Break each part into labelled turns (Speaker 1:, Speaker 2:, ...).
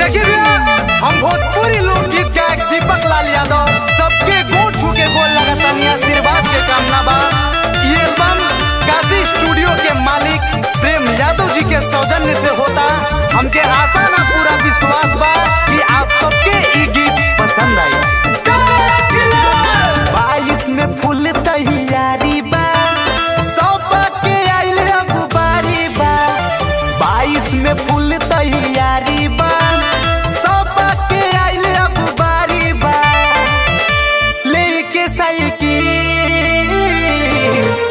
Speaker 1: देखिए भैया, हम भोजपुरी लोकगीत गायक दीपक लाल यादव सबके गोड़ छू के गोल लगातानी आशीर्वाद के कामना बा। ये एल्बम काशी स्टूडियो के मालिक प्रेम यादव जी के सौजन्य से होता। हमके आशा ना पूरा विश्वास बा कि आप सबके ये गीत पसंद आई। 22 में फूल तैयारी बा, के आइल अब बारी बा। 22 में फूल तैयारी बा, के आइल अब बारी बा। लेके साइकिल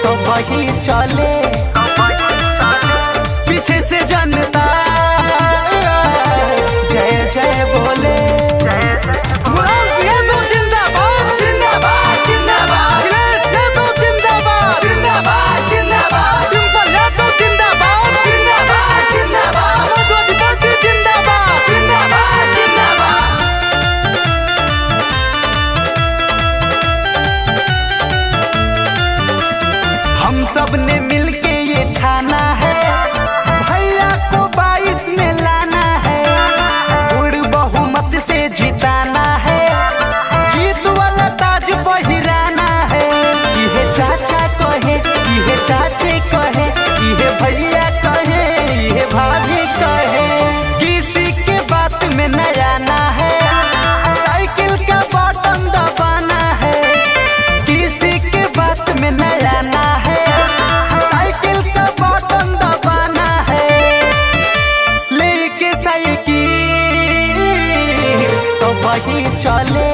Speaker 1: सब ही चले, पीछे से जनता जय जय बोले। हम सब ने मिलके ये ठाना है, भैया को 22 में लाना है। बूढ़ बहुमत से जिताना है, जीत वाला ताज पहिराना है। ये चाचा कहे, ये चाची कहे, ये भैया कहे, ये भाभी कहे। किसी के बात में न आना है, साइकिल का बटन दबाना है। किसी के बात में न आना है, साइकिल का बटन दबाना है। लेके साइकिल सब ही चले।